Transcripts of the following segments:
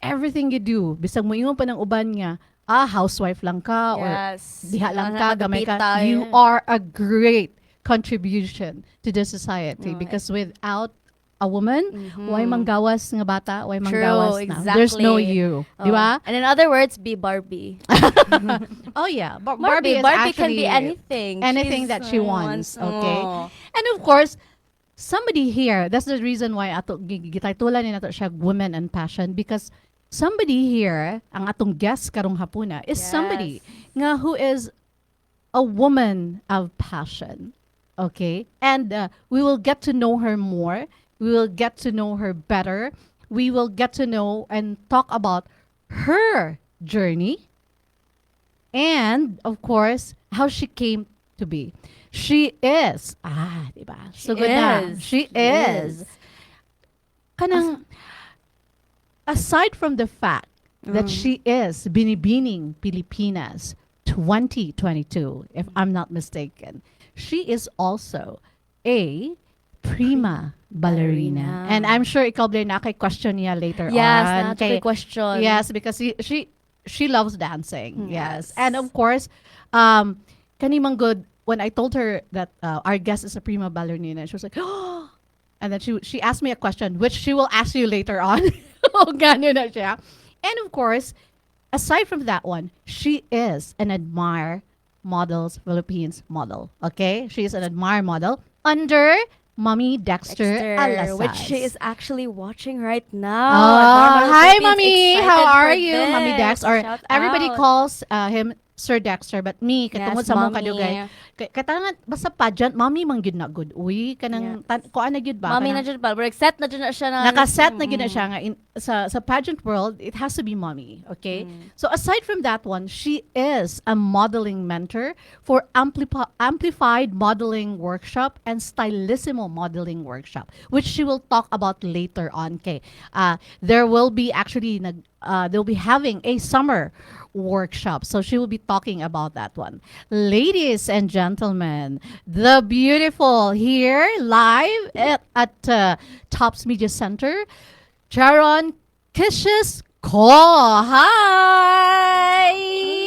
everything you do, bisag mo ingon pa ng uban nga, housewife lang ka or Yes. diha lang ka, gamay ka, Nagapita, you eh. are a great contribution to the society Oh, because without a woman, why mhm. manggawas nga bata, why True, manggawas na. There's no exactly. you, di Oh. ba? And in other words, be Barbie. Oh yeah, Barbie, Barbie is Barbie can be actually anything. anything She's that she wants, okay? oh. And of course, somebody here, that's the reason why ato gitaytulan ni nato siya women and passion because somebody here, ang atong guest karong hapuna is Yes. somebody nga who is a woman of passion. Okay? And we will get to know her more. We will get to know her better. We will get to know and talk about her journey and, of course, how she came to be. She is, diba? She So good na. is. She She is. is. Kanang, aside from the fact that Mm. she is Binibining Pilipinas 2022, if I'm not mistaken, she is also a prima ballerina. Ballerina. And I'm sure ikaw Blair na kay question niya later Yes, on. that's a question. Yes, because she loves dancing. Yes. Yes. And of course, kanimang good when I told her that our guest is a prima ballerina, she was like, oh, and then she asked me a question, which she will ask you later on. Oh, ganun na siya. And of course, aside from that one, she is an Admire Models Philippines model. Okay? She is an Admire model under Mommy Dexter Alasaz. which she is actually watching right Oh, now. Admire hi, Philippines, Mommy. excited How for are you, Mommy Dex? this. Or Shout everybody out. calls him Sir Dexter, but me, katungod Yes, sa mong Mommy. kadugay. Katangan, basta pageant, Mommy man gyud na good. Uy, kanang, Yes. kuan na gyud ba? Mommy na Kanang- dyan pa. We're set na dyan na siya ng... Nakaset na gina siya nga sa pageant world, it has to be mommy, okay? So aside from that one, she is a modeling mentor for amplified modeling workshop and stylissimo modeling workshop, which she will talk about later on. Okay, there will be actually they'll be having a summer workshop, so she will be talking about that one. Ladies and gentlemen, the beautiful here live at Tops Media Center, Cheron Kishes Co. Hi!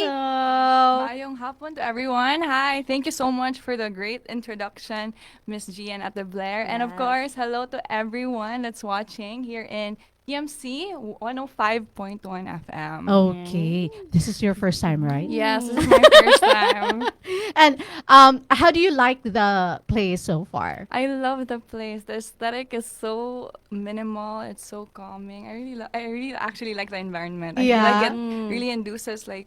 Hello. Mayong hapon to everyone. Hi, thank you so much for the great introduction, Miss G and at the Blair. And of Yes. course, hello to everyone that's watching here in EMC 105.1 FM. Okay, this is your first time, right? Yes, this is my first time. And how do you like the play so far? I love the place. The aesthetic is so minimal. It's so calming. I really actually like the environment. I feel Yeah. like it really induces like,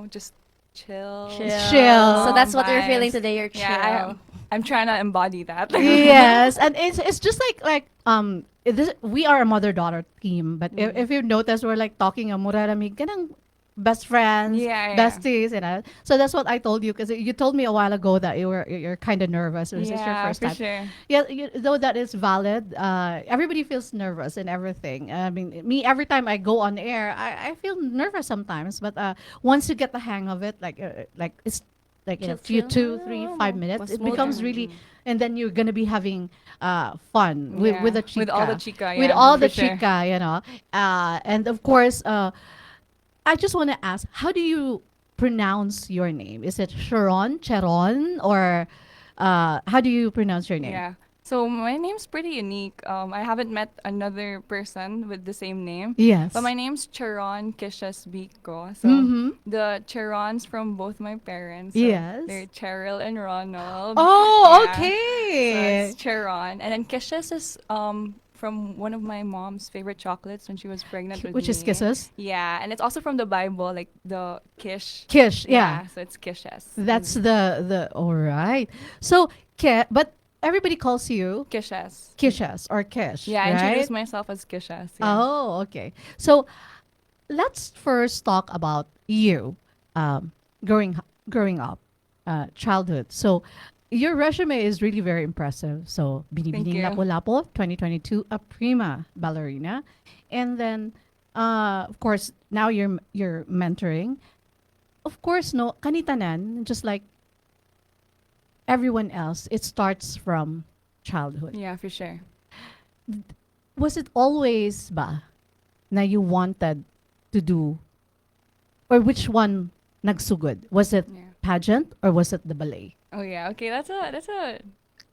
just chill. Chill. So that's what you're vibes. feeling today. You're chill. Yeah, I'm trying to embody that. Yes, and it's just we are a mother daughter team, but if you notice, we're like talking a muraramig kanang best friends, Yeah, yeah. besties, so that's what I told you because you told me a while ago that you're kind of nervous. Or is this your Yeah, first for time? sure. Yeah, though that is valid. Everybody feels nervous and everything. I mean, me every time I go on air, I feel nervous sometimes. But once you get the hang of it, like it's like in a few Chill, chill. 2, 3, 5 minutes, Mas it smooth becomes na. really, and then you're gonna be having fun with the Yeah, chica, with all the chica, with yeah, all for the sure. chica, and of course, I just want to ask, how do you pronounce your name? Is it Cheron, or how do you pronounce your name? Yeah. So my name's pretty unique. I haven't met another person with the same name. Yes. But my name's Cheron Kishes Co. So Mhm. the Cherons from both my parents. So Yes. they're Cheryl and Ronald. Oh, Yeah. So okay. it's Cheron. And then Kishes is from one of my mom's favorite chocolates when she was pregnant with Which is me. kisses. Yeah, and it's also from the Bible, like the Kish. Kish, yeah. So it's Kishes. That's the all right. So, but everybody calls you Kishes. Kishes or Kish, Yeah, I right? introduce myself as Kishes. Yeah. Oh, okay. So, let's first talk about you, growing up, childhood. So, your resume is really very impressive. So, Binibining you. Lapu-Lapu, 2022, a prima ballerina, and then, of course, now you're mentoring. Of course, no, kanitanan, just like everyone else, it starts from childhood. Yeah, for sure. Was it always ba na you wanted to do, or which one nagsugod? Was it Yeah. pageant or was it the ballet? Oh yeah. Okay, that's a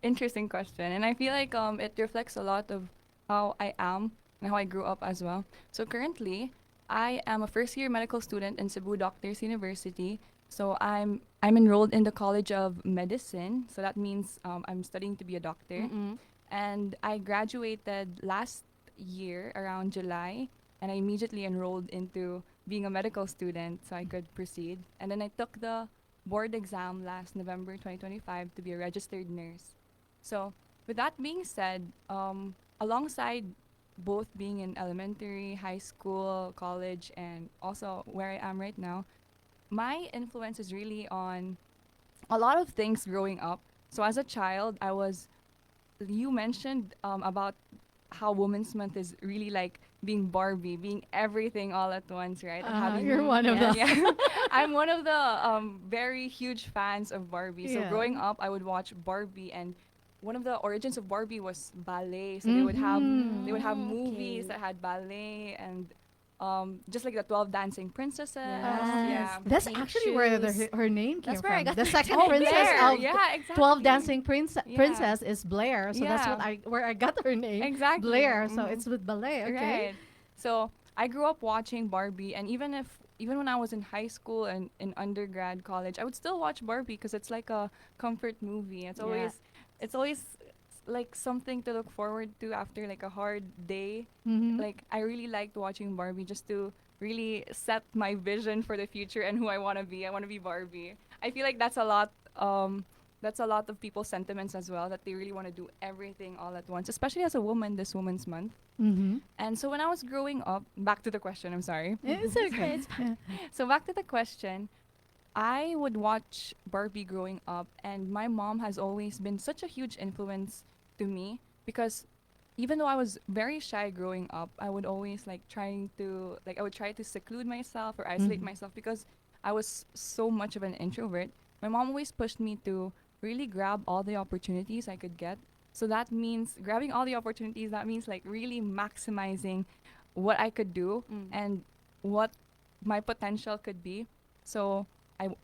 interesting question, and I feel like it reflects a lot of how I am and how I grew up as well. So currently, I am a first year medical student in Cebu Doctors University. So I'm enrolled in the College of Medicine. So that means I'm studying to be a doctor, Mm-mm. and I graduated last year around July, and I immediately enrolled into being a medical student so I could proceed. And then I took the board exam last November 2025 to be a registered nurse. So, with that being said, alongside both being in elementary, high school, college, and also where I am right now, my influence is really on a lot of things growing up. So, as a child, you mentioned about how Women's Month is really like being Barbie, being everything all at once, right? And having You're one of Yes. them. yeah, I'm one of the very huge fans of Barbie. So Yeah. growing up, I would watch Barbie, and one of the origins of Barbie was ballet. So they would have Mhm. movies Okay. that had ballet and just like the 12 Dancing Princesses. Yes. Yeah. The That's pink actually where shoes. her name came That's where I from. got The the second Oh, princess Blair. of Yeah, exactly. 12 Dancing Yeah. Princess is Blair. So that's Yeah. what where I got her name. Exactly. Blair. So Mhm. it's with ballet. Okay. Right. So I grew up watching Barbie, and even when I was in high school and in undergrad, college, I would still watch Barbie because it's like a comfort movie. Yeah. It's always like something to look forward to after like a hard day. Mm-hmm. Like I really liked watching Barbie just to really set my vision for the future and who I want to be. I want to be Barbie. I feel like that's a lot of people's sentiments as well, that they really want to do everything all at once, especially as a woman this Women's Month. Mm-hmm. And so when I was growing up, back to the question, I'm sorry. It's It's okay. okay. It's fine. Yeah. So back to the question, I would watch Barbie growing up, and my mom has always been such a huge influence to me because even though I was very shy growing up, I would always I would try to seclude myself or isolate Mhm. myself because I was so much of an introvert. My mom always pushed me to really grab all the opportunities I could get. So that means grabbing all the opportunities, that means like really maximizing what I could do Mm. and what my potential could be. So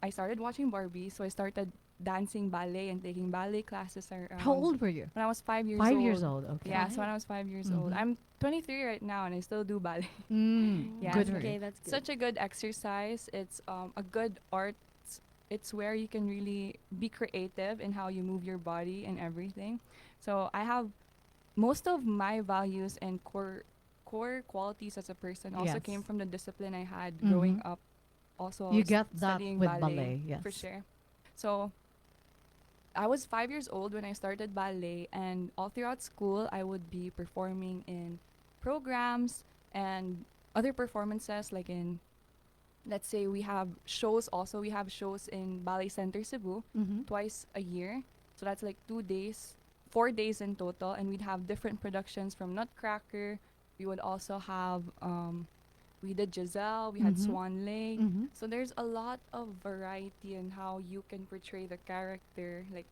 I started watching Barbie, so I started dancing ballet and taking ballet classes How around old were you? when I was 5 years 5 years old. old. Okay. Yeah, so when I was 5 years old. Mhm. I'm 23 right now and I still do ballet. Mm. Yeah, Good so for Okay, you. that's good. Such a good exercise. It's a good art. It's where you can really be creative in how you move your body and everything. So I have most of my values and core qualities as a person also came Yes. from the discipline I had growing Mhm. up, also You get that studying with ballet, ballet. Yes. for sure. So I was 5 years old when I started ballet, and all throughout school, I would be performing in programs and other performances, like in, let's say, we have shows also. We have shows in Ballet Center Cebu Mm-hmm. twice a year. So that's like 2 days, 4 days in total, and we'd have different productions from Nutcracker. We would also have, we did Giselle, we had Mm-hmm. Swan Lake. Mm-hmm. So there's a lot of variety in how you can portray the character. Like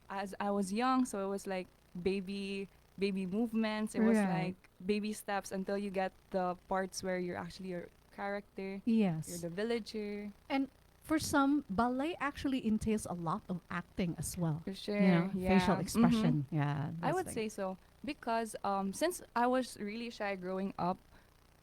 as I was young, so it was like baby movements. It was Right. like baby steps until you get the parts where you're actually a character. You're Yes. the villager. And for some, ballet actually entails a lot of acting as well. For sure. You know, Yeah. facial Mhm. expression. Yeah. I those would things. say so because since I was really shy growing up,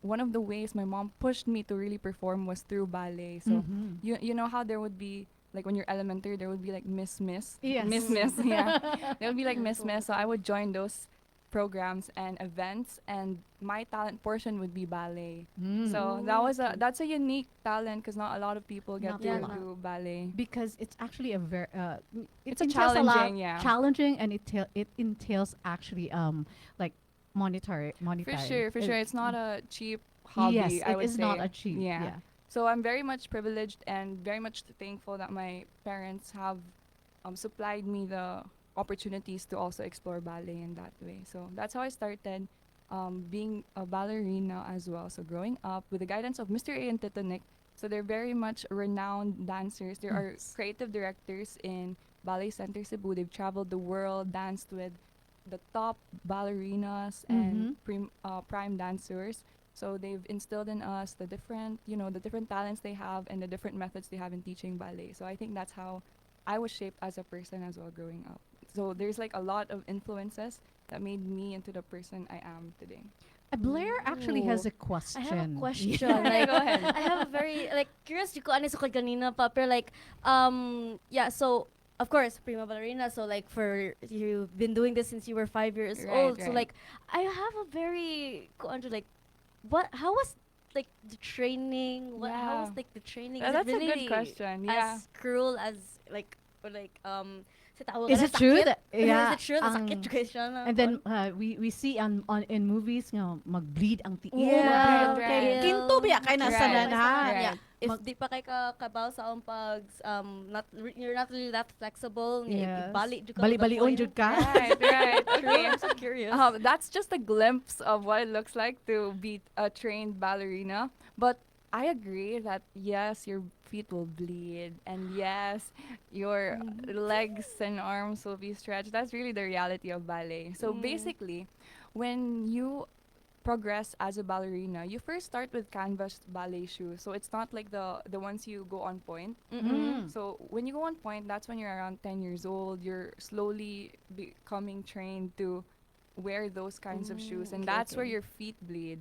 one of the ways my mom pushed me to really perform was through ballet. So Mhm. you know how there would be like when you're elementary, there would be like Miss Yes. Miss, yeah, there would be like Cool. Miss. So I would join those programs and events, and my talent portion would be ballet. Mm. So Okay. that's a unique talent because not a lot of people get Not to a lot. do ballet. Because it's actually a very it It's a entails a lot challenging, yeah. challenging, and it entails actually like monetary. For sure, it's not a cheap hobby. Yes, I it would is say. not a cheap. Yeah. Yeah. So I'm very much privileged and very much thankful that my parents have supplied me the opportunities to also explore ballet in that way. So that's how I started being a ballerina as well. So growing up with the guidance of Mr. A and Tito Nick, so they're very much renowned dancers. There are Yes. creative directors in Ballet Center Cebu. They've traveled the world, danced with the top ballerinas and Mhm. prime dancers. So they've instilled in us the different, the different talents they have and the different methods they have in teaching ballet. So I think that's how I was shaped as a person as well growing up. So there's like a lot of influences that made me into the person I am today. Blair actually has Ooh. a question. I have a question. Yeah, Like, go ahead. I have a very like curious ko ano sa kanina pa pero like yeah, so of course prima ballerina, so like for you've been doing this since you were 5 years Right, old, so right. like I have a very ko ano, like what how was like the training, what how was Yeah. like the training, is it That's a really good question. Yeah. as cruel as like or like sa tawag Is ka na, it true sakit? that Is it true na ang sakit jud siya na and then kuan? we see on in movies nga mag-bleed ang tiil. Yeah, right, Kay right. kinto biya kay Right, nasanan ha. Yeah. right. If Mag- di pa kay ka kabaw sa akong pag you're not really that flexible, Yes. bali jud ka Bali-balion jud ka. Right, right. True, Okay. I'm so curious. That's just a glimpse of what it looks like to be a trained ballerina. But I agree that yes, your feet will bleed, and yes, your legs and arms will be stretched. That's really the reality of ballet. So basically, when you progress as a ballerina, you first start with canvas ballet shoes. So it's not like the ones you go on point. Mm. So when you go on point, that's when you're around 10 years old. You're slowly becoming trained to wear those kinds of shoes, and Okay, that's where okay. your feet bleed.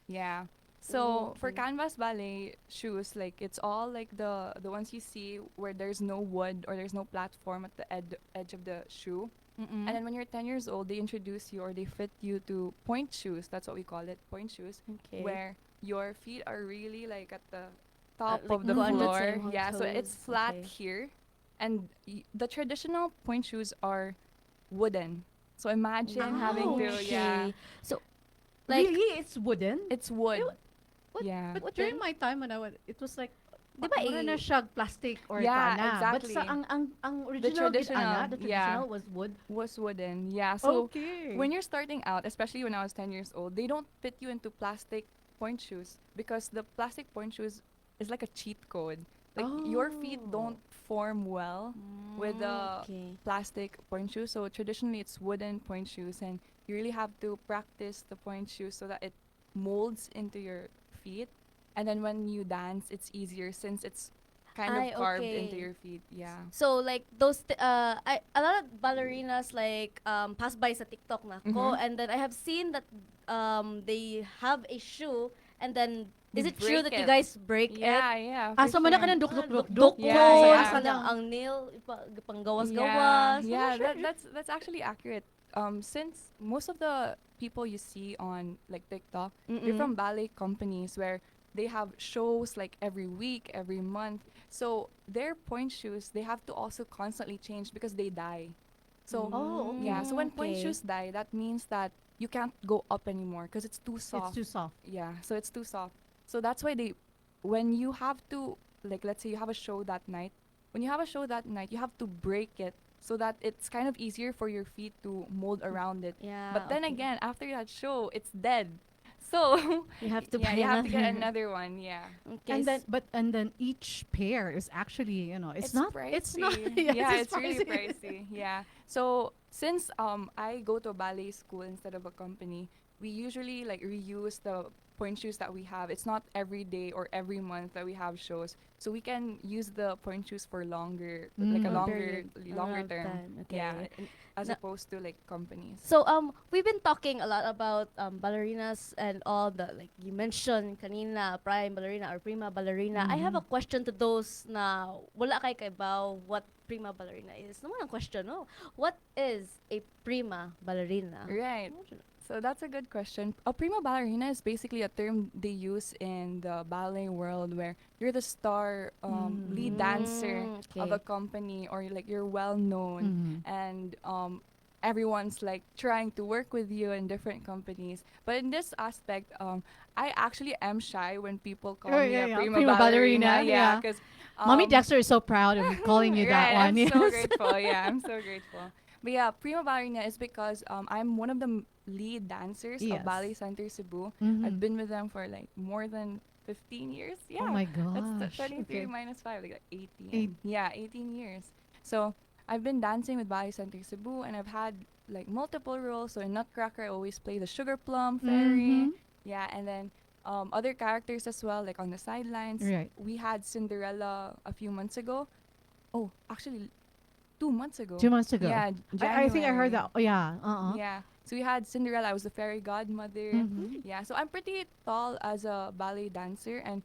Yeah. So for Okay. canvas ballet shoes, like it's all like the ones you see where there's no wood or there's no platform at the edge of the shoe. And then when you're 10 years old, they introduce you or they fit you to point shoes. That's what we call it, point shoes, Okay. where your feet are really like at the top like of the kuan jud sa floor. imong Yeah, so it's toes. flat Okay. here. And the traditional point shoes are wooden. So imagine having to, yeah, Okay. So like Really, it's wooden. it's wood. What- Yeah. But during my time when I went, it was like Di ba mura na eh, siya plastic or Yeah, kana. But exactly. sa ang original gid ana, the traditional, yeah. traditional was wood. Was wooden. Yeah. So Okay. when you're starting out, especially when I was 10 years old, they don't fit you into plastic point shoes because the plastic point shoes is like a cheat code. Like your feet Oh. don't form well with the okay. plastic point shoes. So traditionally it's wooden point shoes, and you really have to practice the point shoes so that it molds into your feet. And then when you dance, it's easier since it's kind Ay, of carved into okay. your feet. Yeah. So like those a lot of ballerinas like pass by sa TikTok na ko, Mhm. and then I have seen that they have a shoe, and then They is it true break that you it. guys break it? Yeah, yeah. Asa for man na sure. ka ng duk-duk-duk Duk Yeah, ko, yeah. asa lang. ang nail, Yeah, panggawas-gawas. yeah, that's actually accurate. Since most of the people you see on like TikTok, they're from ballet companies where they have shows like every week, every month. So their point shoes, they have to also constantly change because they die. So Oh, okay. yeah, so when point Okay. shoes die, that means that you can't go up anymore because it's too It's soft. too soft. Yeah, so it's too soft. So that's why when you have to, like, let's say you have a show that night, when you have a show that night, you have to break it so that it's kind of easier for your feet to mold around it. Yeah. But then okay. again, after that show, it's dead. So You have to yeah, buy you have to get another. another one. Yeah, Okay. And then each pair is actually, it's not pricey. it's not Yeah, yes, it's really pricey. Yeah. So since I go to a ballet school instead of a company, we usually like reuse the point shoes that we have. It's not every day or every month that we have shows, so we can use the point shoes for longer, like a Mm. longer Around term. time, okay. Yeah, as Na- opposed to like companies. So we've been talking a lot about ballerinas and all the like you mentioned kanina prime ballerina or prima ballerina. I have a question to those na wala kay kaibaw what prima ballerina is. Naman ang question, no? What is a prima ballerina? Right. So that's a good question. A prima ballerina is basically a term they use in the ballet world where you're the star lead dancer of a Okay. company, or like you're well known, Mhm. and everyone's like trying to work with you in different companies. But in this aspect, I actually am shy when people call Oh, me yeah, a yeah. prima, Prima ballerina, ballerina. yeah. Yeah, because Mommy Dexter is so proud of calling you that right, one. I'm so yes. grateful. Yeah, I'm so grateful. But yeah, prima ballerina is because I'm one of the lead dancers Yes. of Ballet Center Cebu. Mhm. I've been with them for like more than 15 years. Yeah. Oh my That's gosh. 23 Okay. minus 5, like 18. Eight. Yeah, 18 years. So I've been dancing with Ballet Center Cebu, and I've had like multiple roles. So in Nutcracker, I always play the Sugar Plum Fairy. Mhm. Yeah, and then other characters as well, like on the sidelines. Right. We had Cinderella a few months ago. Oh, actually, 2 months ago. 2 months ago. Yeah, I think I heard January. that. Oh, yeah. Uh-uh. Yeah. So we had Cinderella. I was the fairy godmother. Mm-hmm. Yeah. So I'm pretty tall as a ballet dancer, and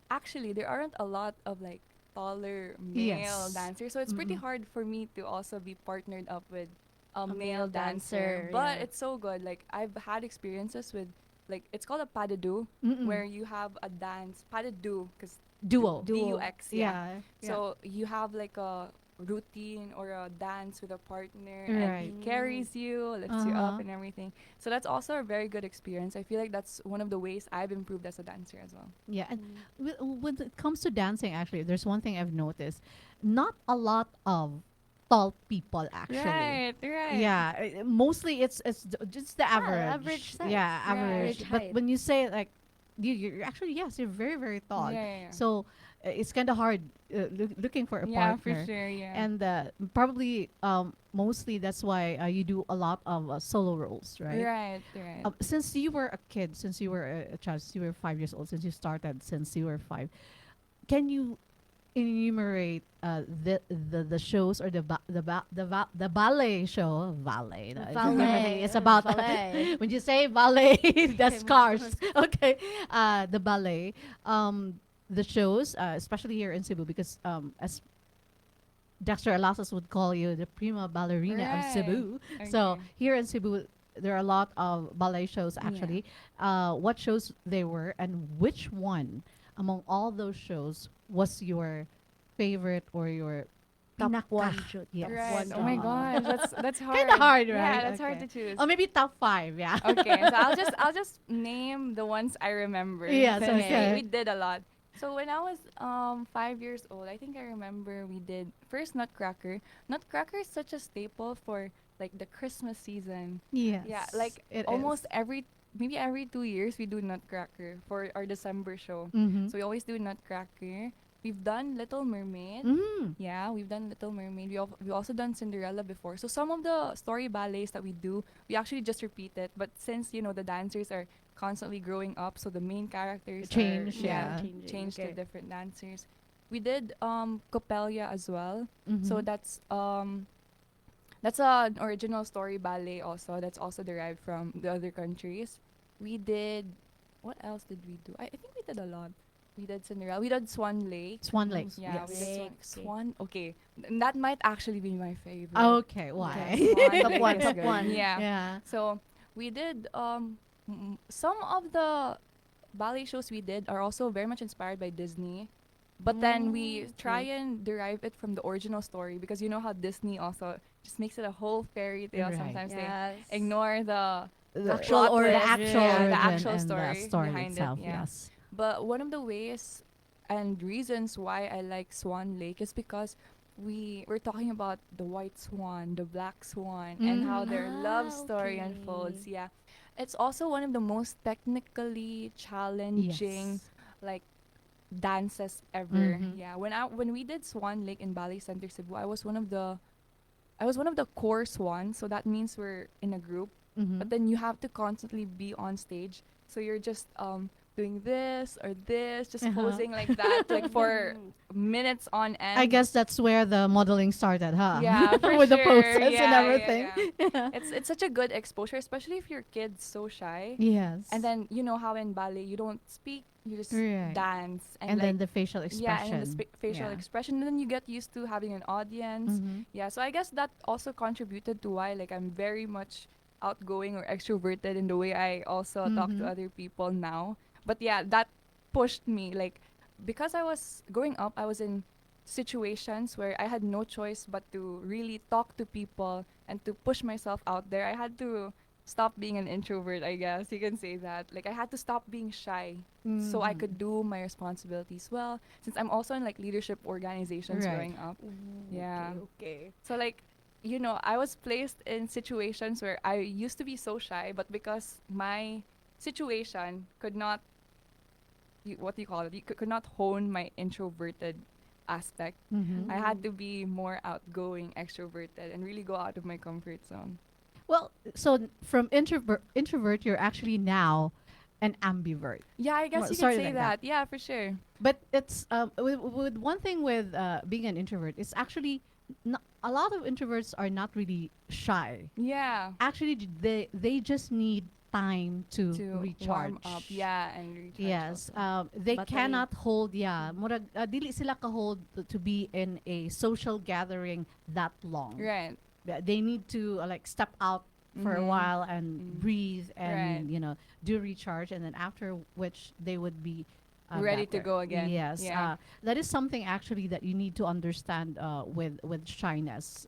actually there aren't a lot of like taller male Yes. dancers. So it's pretty Mm-mm. hard for me to also be partnered up with a A male male dancer. dancer, But yeah. it's so good. Like I've had experiences with like it's called a pas de deux, Mm-mm. where you have a dance pas de deux because Duo. DUX, yeah. Yeah. Yeah. So you have like a routine or a dance with a partner and Right. he carries you, lifts you Uh-huh. up and everything. So that's also a very good experience. I feel like that's one of the ways I've improved as a dancer as well. Yeah. And Mm. when it comes to dancing, actually, there's one thing I've noticed. Not a lot of tall people, actually. Right. Yeah, mostly just the average. average size. Yeah, Right. average. Average But height. when you say like, you're actually, yes, you're very very tall. Yeah. So it's kind of hard looking for a Yeah, for partner. sure, yeah. And probably mostly that's why you do a lot of solo roles, right? Right. Since you were a kid, since you were a child, since you were 5 years old, since you started since you were five, can you enumerate the shows or the ballet show ballet Ballet. it's about Ballet. when you say ballet that's Okay, cars okay the ballet the shows especially here in Cebu because as Dexter Alasas would call you the prima ballerina of Right. Cebu. So Okay. here in Cebu, there are a lot of ballet shows actually. What shows they were and which one among all those shows was your favorite or your Top pinaka? one shoot. Yes. Right. One Oh my top. gosh, that's hard. Kinda hard, Yeah, right? that's hard Okay. to choose. Or maybe top 5, yeah. Okay, so I'll just name the ones I remember. Yes, since okay. we did a lot. So when I was 5 years old, I think I remember we did first Nutcracker. Nutcracker is such a staple for like the Christmas season. Yes. Yeah, like it almost is. maybe every 2 years we do Nutcracker for our December show. Mm-hmm. So we always do Nutcracker. We've done Little Mermaid. Mm. Yeah, we've done Little Mermaid. We also done Cinderella before. So some of the story ballets that we do, we actually just repeat it. But since the dancers are constantly growing up, so the main characters Change, are, yeah. Changing, change to okay. different dancers. We did Coppelia as well. So Mhm. that's an original story ballet also. That's also derived from the other countries. We did what else did we do? I think we did a lot. We did Cinderella. We did Swan Lake. Swan Lake. Yeah, we yes. did Lake, Swan. Okay, that might actually be my favorite. Okay, why? Okay, Swan Top Lake one, is top good. one. Yeah. Yeah. So we did some of the ballet shows we did are also very much inspired by Disney. But then we try okay. and derive it from the original story because you know how Disney also just makes it a whole fairy tale. Right. Sometimes Yes. they ignore the The Actual plot origin. the twist. actual Yeah, origin the actual and story, the story behind itself. it. Yeah. Yes. But one of the ways and reasons why I like Swan Lake is because we're talking about the white swan, the black swan, and how their love story okay. unfolds. Yeah, it's also one of the most technically challenging Yes. like dances ever. Mhm. Yeah, when we did Swan Lake in Ballet Center Cebu, I was one of the core swans. So that means we're in a group, Mhm. but then you have to constantly be on stage. So you're just doing this or this, just Uh-huh. posing like that, like for minutes on end. I guess that's where the modeling started, huh? Yeah, for With the sure. poses and Yeah, everything. yeah. It's such a good exposure, especially if your kid's so shy. Yes. And then you know how in ballet you don't speak, you just Right. dance and like, then the facial yeah, expression. and the facial Yeah. expression. And then you get used to having an audience. Mhm. Yeah, so I guess that also contributed to why like I'm very much outgoing or extroverted in the way I also talk to Mhm. other people now. But yeah, that pushed me like because I was growing up, I was in situations where I had no choice but to really talk to people and to push myself out there. I had to stop being an introvert, I guess you can say that. Like I had to stop being shy so I could Mhm. do my responsibilities well since I'm also in like leadership organizations Right. growing up. Yeah. Okay. So like I was placed in situations where I used to be so shy, but because my situation could not what do you call it? You could not hone my introverted aspect. Mhm. I had to be more outgoing, extroverted, and really go out of my comfort zone. Well, so from introvert, you're actually now an ambivert. Yeah, I guess Well, you could sorry say like that. Yeah, for sure. But it's with one thing with being an introvert, it's actually a lot of introverts are not really shy. Yeah. Actually, they just need time to To recharge. warm up. Yeah, and recharge Yes, also. they Battery. cannot hold. Yeah, murag dili sila ka hold to be in a social gathering that long. Right. They need to like step out for a Mhm. while and Mm. breathe Right. and do recharge, and then after which they would be Ready to better. go again. Yes, Yeah. that is something actually that you need to understand with shyness,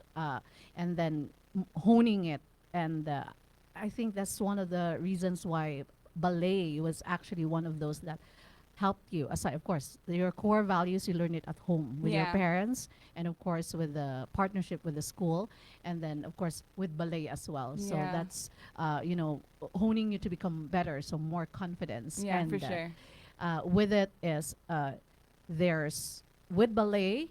and then honing it. And I think that's one of the reasons why ballet was actually one of those that helped you, aside of course your core values. You learn it at home with your Yeah. parents, and of course with the partnership with the school, and then of course with ballet as well. So Yeah. that's honing you to become better, so more confidence. Yeah, And for sure. with it is there's with ballet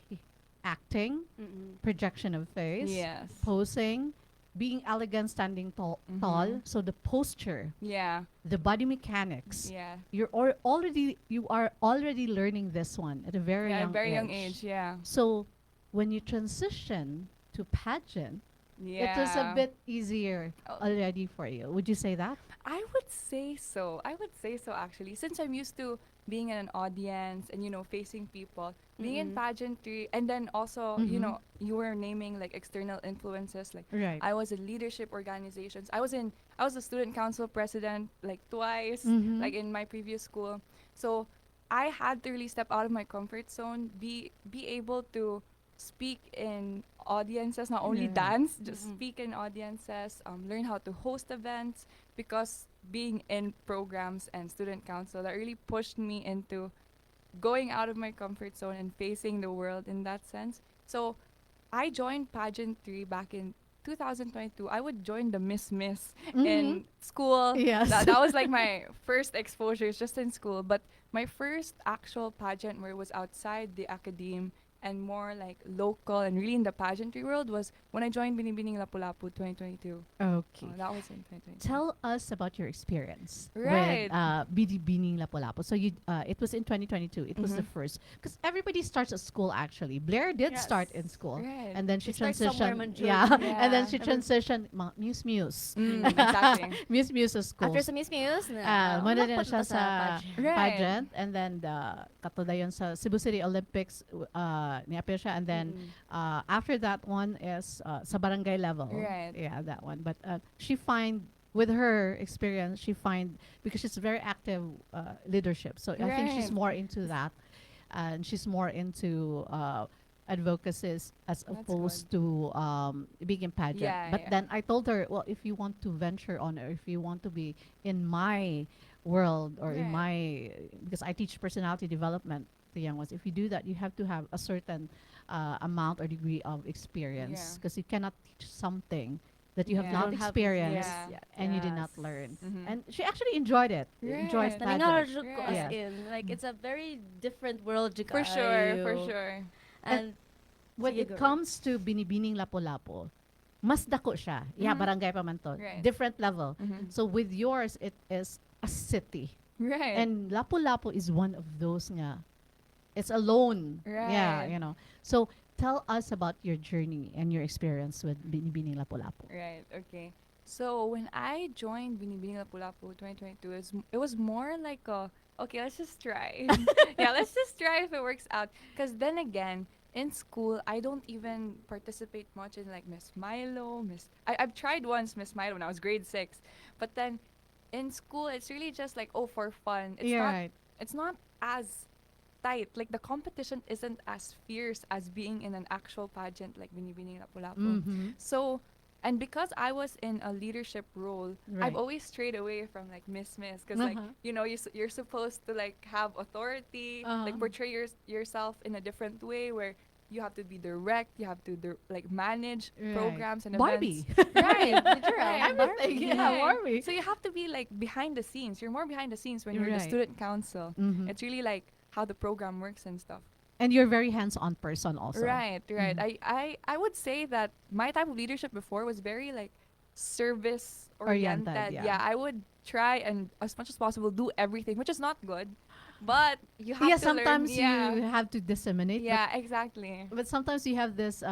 acting, Mm-mm. projection of face, Yes. posing, being elegant, standing tall. Mhm. So the posture, Yeah. the body mechanics. Yeah. You are already learning this one at a very Yeah, at a young very young age. age. Yeah. So when you transition to pageant, it was a Yeah. bit easier Oh, already for you. Would you say that? I would say so. I would say so actually. Since I'm used to being in an audience and facing people, being in Mm-mm. pageantry, and then also Mhm. you were naming like external influences. Like Right. I was in leadership organizations. I was a student council president like twice, Mm-hmm. like in my previous school. So I had to really step out of my comfort zone, be able to speak in audiences, not only Right. dance, just Mm-mm. speak in audiences, learn how to host events, because being in programs and student council, that really pushed me into going out of my comfort zone and facing the world in that sense. So I joined pageantry back in 2022. I would join the Miss Mm-hmm. in school. Yes. That was like my first exposure, just in school. But my first actual pageant where it was outside the academe and more like local and really in the pageantry world was when I joined Binibining Lapu-Lapu 2022. Okay. That was in 2022. Tell us about your experience with Right. Binibining Lapu-Lapu. So it was in 2022. It was the Mhm. first, because everybody starts at school actually. Blair did Yes. start in school, Right. and then she We start somewhere transitioned. Manchurian. Yeah, and then Yeah. she And then transitioned Muse Exactly. Muse school. after sa Miss Muse, Muna din siya sa pageant. Right. pageant, and then katuda yun sa Cebu City Olympics, niapil siya, and then Mm-mm. after that one is sa barangay level. Right. Yeah, that one. But she find with her experience, she find, because she's very active leadership. So I think she's Right. more into that, and she's more into advocacies as That's opposed to being in pageant. Yeah, But yeah. then I told her, well, if you want to venture on, or if you want to be in my world, or in Right. my, because I teach personality development to young ones. If you do that, you have to have a certain amount or degree of experience, Yeah. because you cannot teach something that you have Yeah. not Don't have experienced Yeah. and you did not learn. Mhm. And she actually enjoyed it. Enjoys Right. pageant. Naningarad ko as Right. in. Like, it's a very different world. Jud For sure, for kaayo. sure. And When Sige, it go. comes to Binibining Lapu-Lapu, mas dako siya. Yeah, Mhm. barangay pa man to. Right. Different level. Mhm. So with yours, it is a city. Right. And Lapu-Lapu is one of those nga. It's alone. Yeah, Right. So tell us about your journey and your experience with Binibining Lapu-Lapu. Right. Okay. So when I joined Binibining Lapu-Lapu 2022, it was more like a, okay, let's just try. Yeah, let's just try if it works out. Because then again, in school, I don't even participate much in like Miss Milo, I've tried once Miss Milo when I was grade 6, but then in school, it's really just like, oh, for fun. Right. It's not as tight. Like the competition isn't as fierce as being in an actual pageant like Binibining Lapu-Lapu. Mm-hmm. So, and because I was in a leadership role, Right. I've always strayed away from like Miss because like you're supposed to like have authority, like portray yourself in a different way where you have to be direct, you have to like manage Right. programs and Barbie. events. Right, Literal, Everything. Yeah, Barbie. So you have to be like behind the scenes. You're more behind the scenes when you're the Right. student council. Mhm. It's really like how the program works and stuff. And you're a very hands-on person also. Right. Mhm. I would say that my type of leadership before was very like service Oriented, oriented. yeah. I would try and as much as possible do everything, which is not good. But you have Yeah, to learn. sometimes you have to disseminate, Yeah, exactly. but sometimes you have this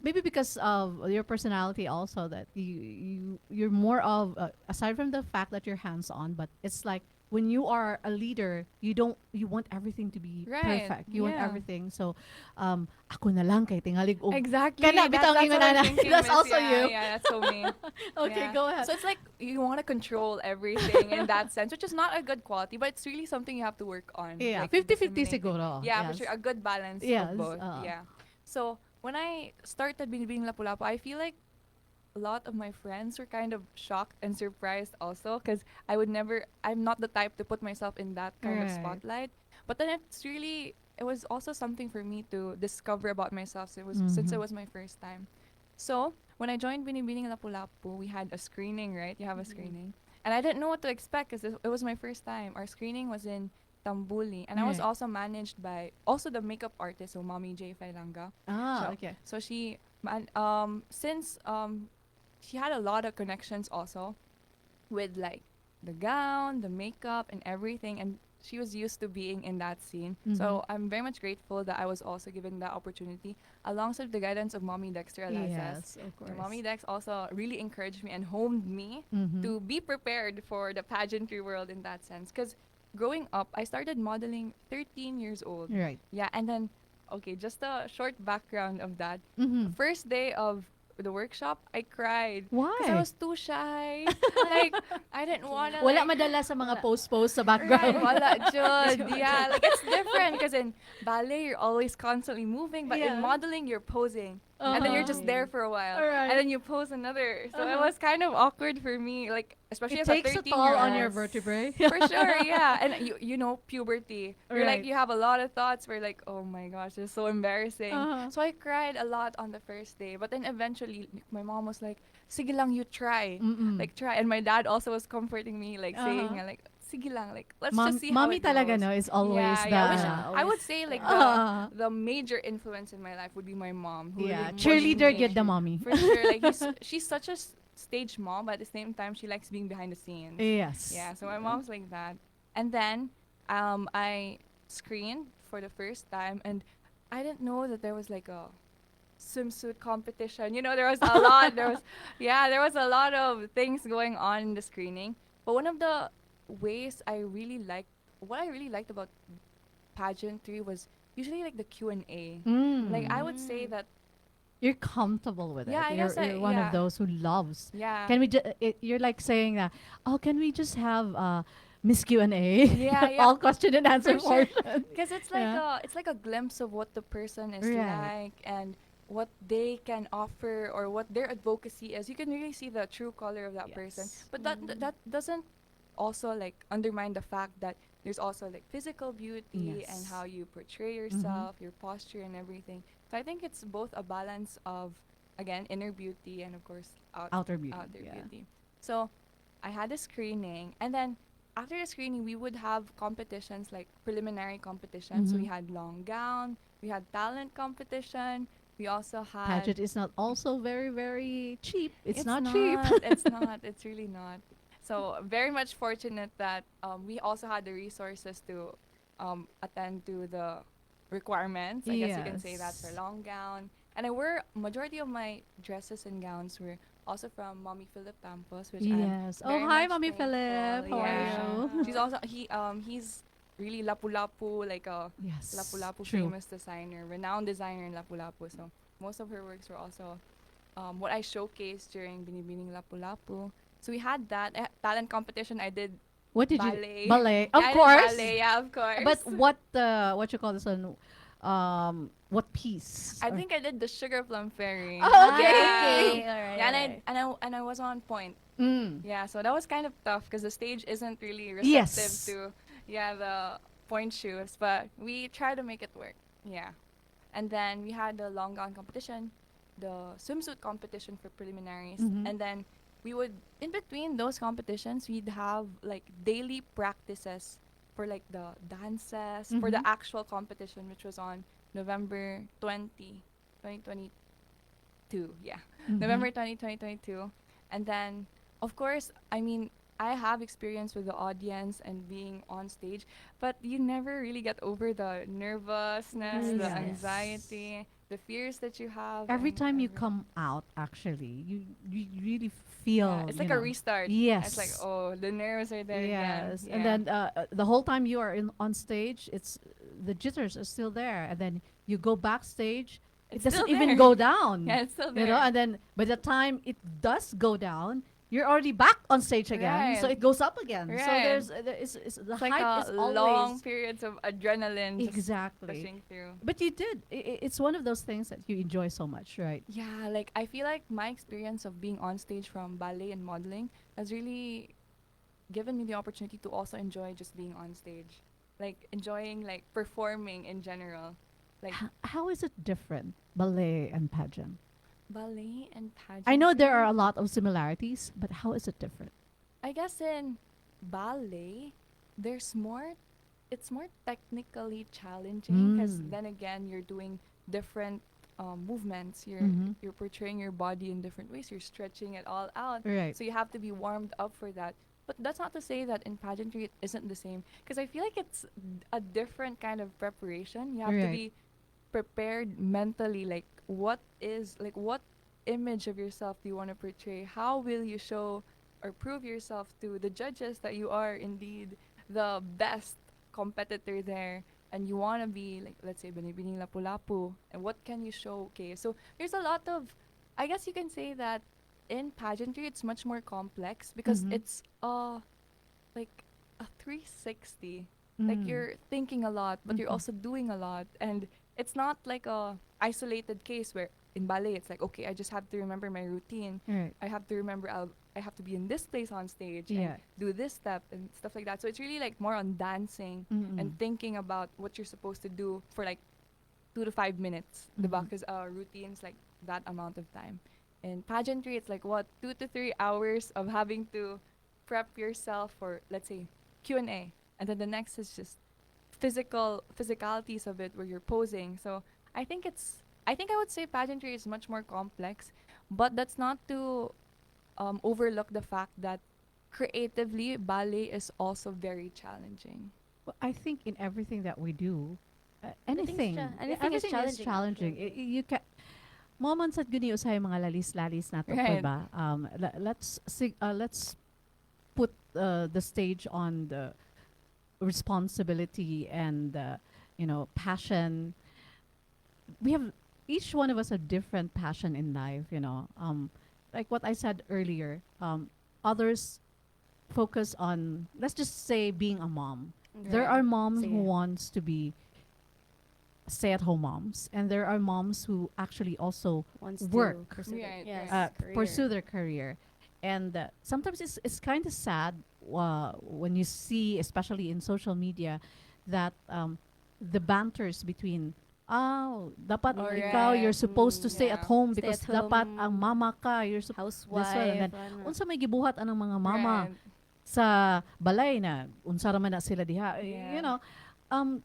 maybe because of your personality also, that you're more of aside from the fact that you're hands on, but it's like when you are a leader, you want everything to be Right. perfect, you want Yeah. everything. So ako na lang kay tingalig og Exactly. kana That's, bitaw that's ingon what I'm na. thinking, That's Miss. also Yeah, you. yeah, that's so me. Okay, Yeah. go ahead. So it's like you want to control everything in that sense, which is not a good quality, but it's really something you have to work on. Yeah, Like 50-50 disseminating. siguro. Yeah, for Yes. sure. A good balance Yes. of both. Yeah. So when I started being Lapu-Lapu, I feel like a lot of my friends were kind of shocked and surprised also because I'm not the type to put myself in that kind of Right. spotlight. But then it was also something for me to discover about myself since it Mhm. was my first time. So when I joined Binibining Lapu-Lapu, we had a screening, right? You have a screening. And I didn't know what to expect because it was my first time. Our screening was in Tambuli. And I was Right. also managed by also the makeup artist, so Mommy J. Failanga. Ah, So, okay. so since she had a lot of connections also with like the gown, the makeup, and everything, and she was used to being in that scene. Mhm. So I'm very much grateful that I was also given that opportunity alongside the guidance of Mommy Dexter Alizas. Yes, of And course. Mommy Dex also really encouraged me and honed me Mhm. to be prepared for the pageantry world in that sense. Because growing up, I started modeling 13 years old. Right. Yeah, and then, okay, just a short background of that. Mhm. First day of the workshop, I cried because I Why? was too shy. Like I didn't wanna Wala like madala sa mga Wala. post sa right, background. wala jud. Yeah, like it's different because in ballet you're always constantly moving, but in Yeah. modeling you're posing. And then you're Uh-huh. just there for a while. Alright. And then you pose another. So it Uh-huh. was kind of awkward for me, like especially It as a takes a 13 toll year on your old. vertebrae. For sure, yeah. And you know, puberty. You're like, Right. you have a lot of thoughts where like, oh my gosh, it's so embarrassing. Uh-huh. So I cried a lot on the first day. But then eventually, my mom was like, sige lang, you try. Mm-mm. Like, try. And my dad also was comforting me, like saying, Uh-huh. like, sige lang, like, let's just see how Mommy it talaga goes. no is always Yeah, the yeah. Which Yeah, I would always. say, like, uh, the major influence in my life would be my mom, who yeah, really pushed cheerleader me. get the mommy. For sure. Like, she's such a stage mom, but at the same time, she likes being behind the scenes. Yes. Yeah, so my mom's like that. And then I screened for the first time, and I didn't know that there was like a swimsuit competition. You know, there was a lot. There was a lot of things going on in the screening. But one of the ways what I really liked about pageantry was usually like the Q&A. Like I would say Mm. that, You're comfortable with yeah, it. I guess You're one of yeah, those who loves. yeah. Can we you're like saying that, oh, can we just have Miss Q&A? Yeah, yeah. All question and answer For sure. portion. Because Yeah. it's like a glimpse of what the person is Right. like and what they can offer or what their advocacy is. You can really see the true color of that person. Yes. But that doesn't also like undermine the fact that there's also like physical beauty and Yes. how you portray yourself, your posture and everything. So I think it's both a balance of again inner beauty and of course Outer beauty. outer Yeah. beauty. So I had a screening and then after the screening we would have competitions like preliminary competitions. So we Mhm. had long gown, we had talent competition, we also had Pageant is not also very, very cheap. It's not cheap. not. It's not. It's really not. So very much fortunate that we also had the resources to attend to the requirements. I guess you can say that for Yes. long gown. And I wear majority of my dresses and gowns were also from Mommy Philip Campos, which Yes. I'm Oh, very hi, much Mommy thankful. Philip. How are Yeah. you? She's also he's really lapu-lapu, like a Yes. lapu-lapu True. famous designer, renowned designer in lapu-lapu. So most of her works were also what I showcased during Binibining Lapu-Lapu. So we had that talent competition. I did What did ballet. you ballet? Yeah, Of I did course. ballet. Yeah, of course. But what you call this one? What piece? I think I did the Sugar Plum Fairy. Oh, Ah, okay. okay. Alright, Yeah, alright. and I was on point. Mm. Yeah, so that was kind of tough because the stage isn't really receptive Yes. to the point shoes, but we tried to make it work. Yeah. And then we had the long gown competition, the swimsuit competition for preliminaries, Mhm. and then we would in between those competitions we'd have like daily practices for like the dances for the Mhm. actual competition which was on November 20, 2022. Yeah. Mhm. November 20, 2022. And then, of course, I mean, I have experience with the audience and being on stage, but you never really get over the nervousness, the Yes. anxiety, the fears that you have, Every and time you everything. come out, actually, you really Yeah, feel, it's like a restart. It's like, yes, oh, the nerves are there again. yes. And Yeah. then the whole time you are on stage, it's the jitters are still there. And then you go backstage, it It's doesn't still even there. go down, Yeah, it's still you know. there. And then by the time it does go down, you're already back on stage again, so Right. it goes up again. So Right. the It's like hype a is long always periods of adrenaline just exactly. pushing through. But you did. It's one of those things that you enjoy so much, right? Yeah, like I feel like my experience of being on stage from ballet and modeling has really given me the opportunity to also enjoy just being on stage. Like enjoying like performing in general. Like How is it different, ballet and pageant? ballet and I know there are pageantry. a lot of similarities, but how is it different? I guess in ballet, there's more, it's more technically challenging because Mm. then again, you're doing different movements. Mm-hmm. You're portraying your body in different ways. You're stretching it all out. Right. So you have to be warmed up for that. But that's not to say that in pageantry it isn't the same. Because I feel like it's a different kind of preparation. You have to Right. be prepared mentally, like what image of yourself do you want to portray, how will you show or prove yourself to the judges that you are indeed the best competitor there, and you want to be like, let's say, binibining lapu-lapu, and what can you showcase. So there's a lot of, I guess you can say that in pageantry it's much more complex because Mm-hmm. it's like a 360. Like Mm. you're thinking a lot, but you're Mm-hmm. also doing a lot, and it's not like a isolated case where in ballet it's like, okay, I just have to remember my routine. Right. I have to remember I have to be in this place on stage and Yeah. do this step and stuff like that. So it's really like more on dancing Mm-mm. and thinking about what you're supposed to do for like 2 to 5 minutes. The Mhm. back is routines like that amount of time. In pageantry, it's like what 2 to 3 hours of having to prep yourself for, let's say, Q&A, and then the next is just physicalities of it where you're posing. So I think I would say pageantry is much more complex, but that's not to overlook the fact that creatively ballet is also very challenging. Well, I think in everything that we do, Anything's anything is everything is challenging challenging. actually. You can moments at guni usay mga lalis-lalis nato pa Right. ba? Let's put the stage on the responsibility and passion. We have each one of us a different passion in life. Like what I said earlier. Others focus on, let's just say, being a mom. There Right. are moms who Sige. wants to be stay-at-home moms, and there are moms who actually also Wants work, to pursue Right, yes, right. pursue career. their career. And sometimes it's kind of sad when you see, especially in social media, that the banters between, oh, dapat ikaw, Alright. you're supposed to stay at Yeah. home Stay because at dapat ang home, mama ka, this one, and then housewife, ano. unsa may gibuhat anang mga mama Right. sa balay na unsa ra man na sila diha, Yeah. um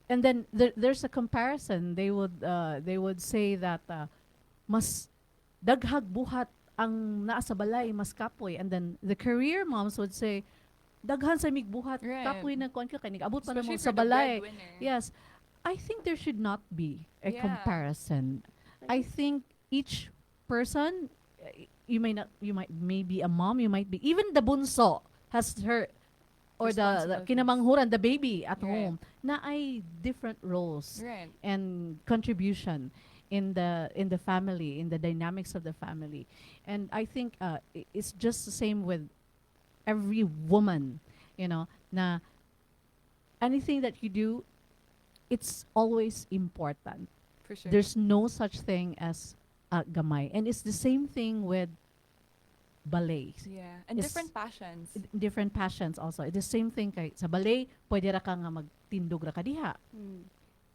and then there's a comparison. They would say that mas daghag buhat ang naa sa balay mas kapoy, and then the career moms would say daghan sa mig buhat Right. kapoy na kuan ka kay abot pa na mo Especially sa for the balay. breadwinner. Yes, I think there should not be a Yeah. comparison. I think each person, you might maybe a mom, you might be even the bunso has her or the Responsibilities. kinamanghuran, the baby at Right. home, na ay different roles Right. and contribution in the family, in the dynamics of the family. And I think it's just the same with every woman, na anything that you do, it's always important. For sure. There's no such thing as gamay. And it's the same thing with ballet. Yeah. And It's- different passions. Different passions also. It's the same thing kay sa ballet, pwede ra ka nga magtindog ra ka diha. Mm.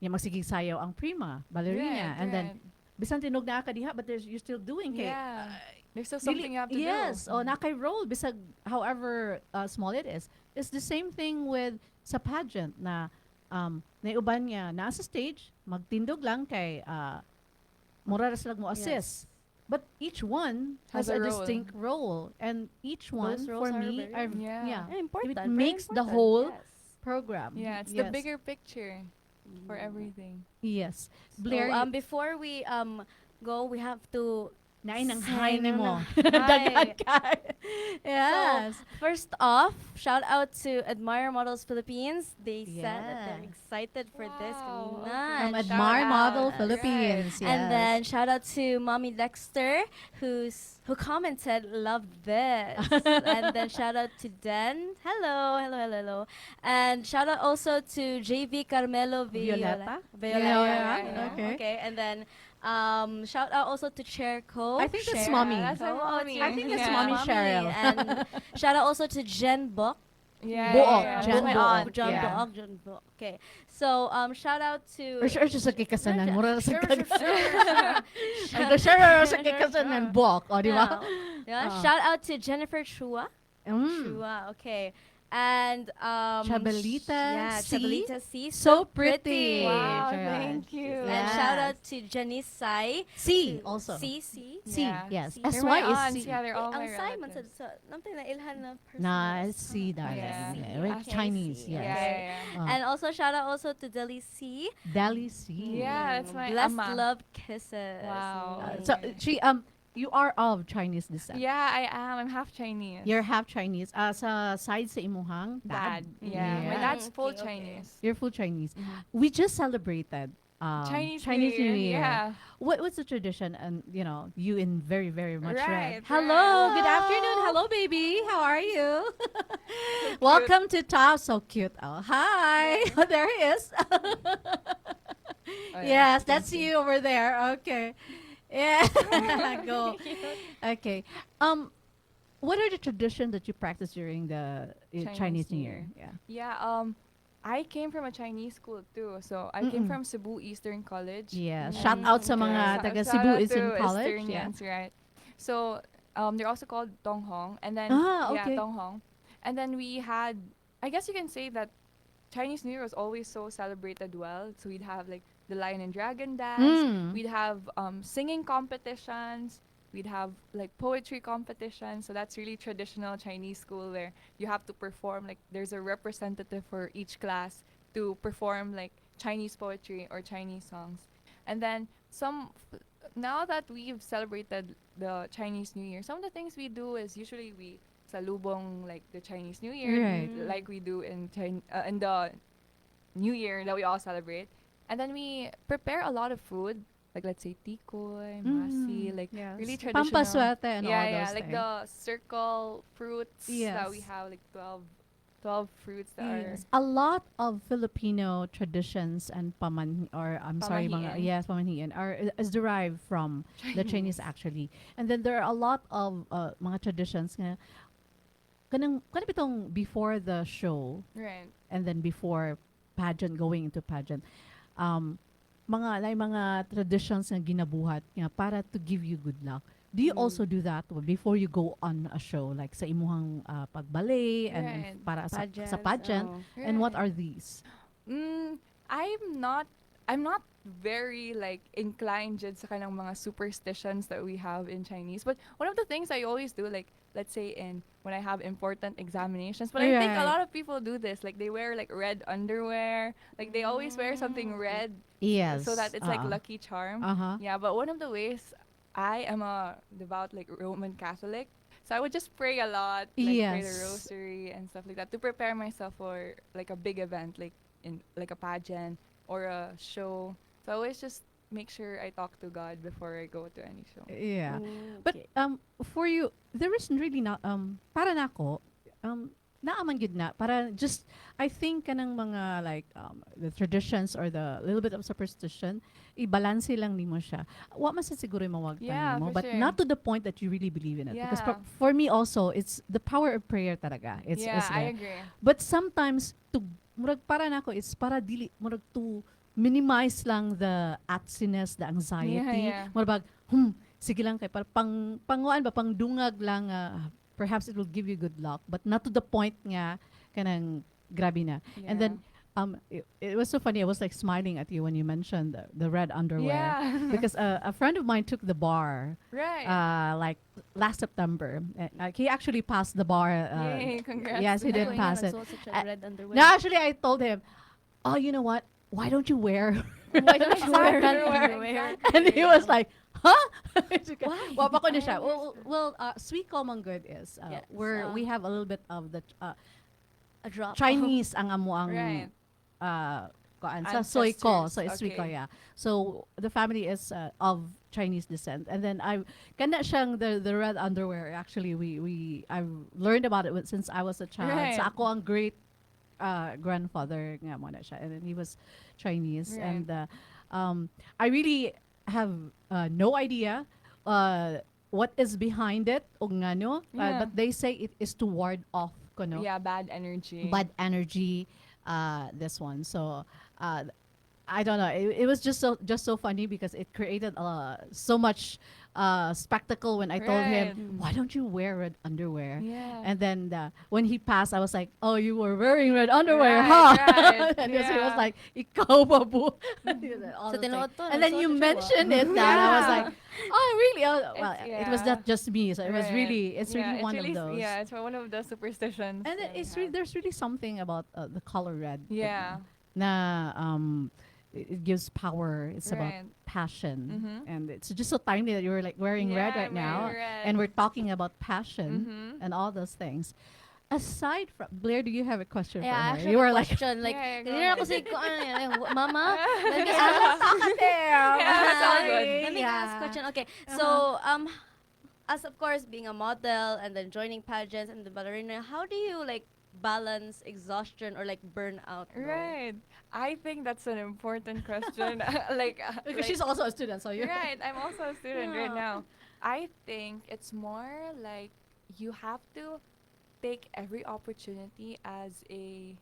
Yung magsigig sayaw ang prima, ballerina. Right, And then, right. bisan tinog na ka diha, but you're still doing kay Yeah. There's still something you have to yes, do. o nakay role bisag however small it is. It's the same thing with sa pageant na naiuban niya nasa stage magtindog lang kay mura ra sila mo assist. but each one Has has a a role. distinct role, and each one Those for roles are me very are Yeah. yeah, important. it very makes the important, whole yes. program. Yeah, it's the Yes. bigger picture for everything. Yes. So Blair, before we go, we have to nain ang say hi ni mo. hi. Daghan ka. Yes. So first off, shout out to Admire Models Philippines. They said that they're Yeah. excited for this Wow, kanina. okay. From And Shout Admire Model out. Philippines. Yes. And then shout out to Mommy Dexter, who commented, "Love this." And then shout out to Den. Hello, hello, hello, hello. And shout out also to JV Carmelo Violeta? Violeta. Yeah, okay. Okay. And then shout out also to Chair I think that's Cher mommy. That's my Co. mommy. I think it's Yeah. mommy Cheryl. And shout out also to Jen Book. Yeah, Buok, yeah, Jen my Buok. aunt. John Yeah. Book. John Book. Okay. So shout out to Or sure sa kikasanan. Mura sa Sure, kag. sure, sure. Ang sure sa kikasanan. Bok. O, di ba? Yeah. Ah. Shout out to Jennifer Chua. Mm. Chua. Okay. And Chabelita yeah, C. Chabelita C. So pretty. Wow, Correct. thank you. And Yes. shout out to Janice Sai. C also. C. C. Yeah. Yes. C. They're SY my is aunts. C. Yeah, they're all my Ang Sai man relatives. sa namtay na ilhan na person. Nah, it's C, Ah, darling. Yeah. Yeah, C. we're Okay, Chinese, C. yes. Yeah, yeah, Uh, And also shout out also to Deli C. Dali C. Yeah, that's my Blessed ama. love kisses. Wow. So she you are of Chinese descent. Yeah, I am. I'm half Chinese. You're half Chinese. Sa side sa imuhang dad. dad. Yeah, my Yeah. dad's full Okay, okay. Chinese. You're full Chinese. Mhm. We just celebrated Chinese New Year. Yeah. What's the tradition? And you in very very much Right, red. Hello, good Hello. afternoon. Hello, baby. How are you? Welcome to Top. So cute. Oh, hi. There he is. Oh, Yes, thank that's you over there. Okay. Yeah. Go. Okay. What are the traditions that you practice during the Chinese New Year? Yeah. Yeah, I came from a Chinese school too. So I came from Cebu Eastern College. Yeah. Mm. Shout out sa mga Yeah. taga Shout Cebu out Eastern to College. Yeah. Easternians, right. So they're also called Donghong. And then Okay. yeah, Donghong. And then we had, I guess you can say that Chinese New Year was always so celebrated well. So we'd have like the Lion and Dragon dance. Mm. We'd have singing competitions. We'd have like poetry competitions. So that's really traditional Chinese school where you have to perform, like there's a representative for each class to perform like Chinese poetry or Chinese songs. And then now that we've celebrated the Chinese New Year, some of the things we do is usually we salubong like the Chinese New Year, Right. like we do in the New Year that we all celebrate. And then we prepare a lot of food, like let's say tikoy, masi, like Yes. really traditional. Pampaswerte and yeah, all yeah, those like things. the circle fruits that we Yes. have, like 12 fruits that Yes. A lot of Filipino traditions and I'm sorry, mga, Pamahiin. yes, pamahiin is derived from the Chinese actually. And then there are a lot of mga traditions nga kanang bitong before the show are right. and then before going into pageant. Mga traditions nga ginabuhat nga para to give you good luck. Do you also do that before you go on a show, like sa imuhang pagballet and Right. para sa Pageants, pageant? oh. And what Right. are these? I'm not very like inclined jud sa kanang mga superstitions that we have in Chinese. But one of the things I always do, like let's say when I have important examinations, but I think a Right. lot of people do this. Like they wear like red underwear. Like they always wear something red Yes. so that it's like lucky charm. Uh-huh. Yeah, but one of the ways, I am a devout like Roman Catholic. So I would just pray a lot, like pray the Yes. rosary and stuff like that to prepare myself for like a big event, like in like a pageant or a show. So I always just make sure I talk to God before I go to any show. Yeah. Mm, But okay. for you, there isn't really not para nako naaman gid na para just I think kanang mga like the traditions or the little bit of superstition i-balance lang nimo siya. Wa man sa siguro mawag Yeah, mo, for but sure. not to the point that you really believe in it. Because Yeah. for me also it's the power of prayer talaga. It's Yeah, I there. agree. But sometimes to murag para nako it's para dili murag to minimize lang the atsiness, the anxiety. Yeah, yeah. Murag sige lang kay para panguan ba pangdungag lang perhaps it will give you good luck but not to the point nga kanang grabe na. And then it was so funny. I was like smiling at you when you mentioned the red underwear Yeah. because a friend of mine took the bar Right. like last September. He actually passed the bar. Yay, congrats. Yes, he did Ako nga, pass it. nagsuot siya Uh, red underwear. No, actually, I told him, "Oh, you know what? Why don't you wear?" Why don't you wear red Underwear. underwear? And he was like, "Huh?" Why? Well, bako na siya. Sweet Common Good is Yes, we have a little bit of the A drop. Chinese ang amo ang Right. kuan sa soy ko, so Ancestors, it's sweet ko, okay. yeah. So the family is of Chinese descent, and then I kana siyang the red underwear. Actually, we I've learned about it since I was a child. Right. So ako ang great grandfather nga mo na siya, and then he was Chinese, Right. and I really have no idea what is behind it, og ngano, Yeah. but they say it is to ward off kuno Yeah, bad energy. bad energy, this one. So I don't know, it was just so funny because it created so much spectacle when I told Right. him, why don't you wear red underwear? Yeah. And then when he passed, I was like, oh, you were wearing red underwear, Right, huh? right, And he was yeah. like, ikaw ba bu? All So those things. tinuod to, And then nagsuot you na siya, mentioned it that I was Yeah. like, oh really? Oh, well, It's- it was yeah. not just me, so it was Right. really, it's Yeah, really one really, of those. Yeah, it's one of the superstitions. And that we it's have. there's really something about the color red. Yeah. Na it gives power. It's about Right. passion, Mhm. and it's just so timely that you're like wearing red Yeah, right now, wearing red. and we're talking about passion Mhm. and all those things. Aside from Blair, do you have a question Yeah, for her? actually, You were like, question, like, Yeah, go kanina ako ahead. si, ano yan, mama, let me Yeah. ask. Yeah, it's all good. Let me ask question. Okay, so, as of course, being a model and then joining pageants and the ballerina, how do you, like, balance exhaustion or, like, burnout? Bro? Right. I think that's an important question. because she's also a student, so you're right. I'm also a student right Yeah. now. I think it's more like you have to take every opportunity as a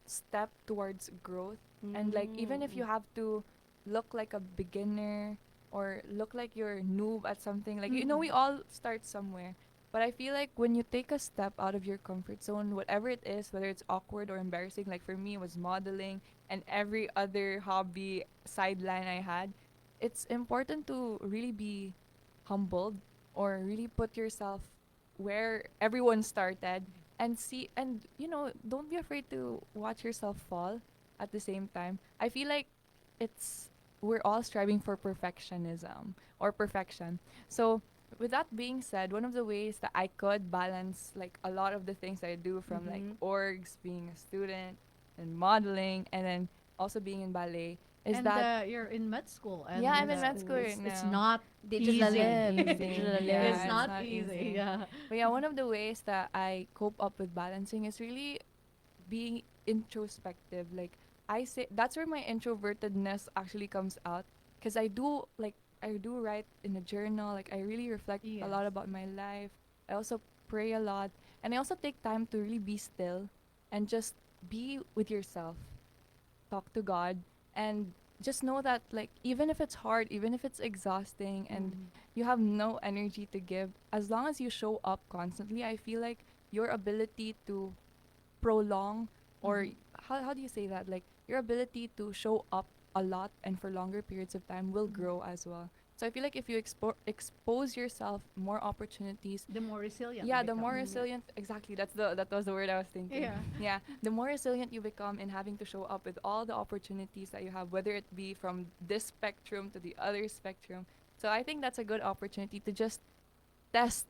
step towards growth. And like even if you have to look like a beginner or look like you're noob at something, like you know we all start somewhere. But I feel like when you take a step out of your comfort zone, whatever it is, whether it's awkward or embarrassing, like for me it was modeling and every other hobby sideline I had, it's important to really be humbled or really put yourself where everyone started and see, and you know, don't be afraid to watch yourself fall at the same time. I feel like it's we're all striving for perfectionism or perfection. So with that being said, one of the ways that I could balance like a lot of the things that I do from like orgs, being a student and modeling and then also being in ballet is and that you're in med school. And Yeah, I'm in it's- med school it's, right it's now. not Digital easy. lens, digital lens. Yeah, it's not easy. Yeah. But yeah, one of the ways that I cope up with balancing is really being introspective. Like I say, that's where my introvertedness actually comes out. Cause I do write in a journal. Like I really reflect a lot Yes. about my life. I also pray a lot, and I also take time to really be still and just be with yourself. Talk to God, and just know that like even if it's hard, even if it's exhausting, and you have no energy to give, as long as you show up constantly, I feel like your ability to prolong or how do you say that, like your ability to show up a lot and for longer periods of time will grow as well. So I feel like if you expose yourself more opportunities, The more resilient. yeah, you the more become. resilient, exactly, that was the word I was thinking. Yeah. Yeah, the more resilient you become in having to show up with all the opportunities that you have, whether it be from this spectrum to the other spectrum. So I think that's a good opportunity to just test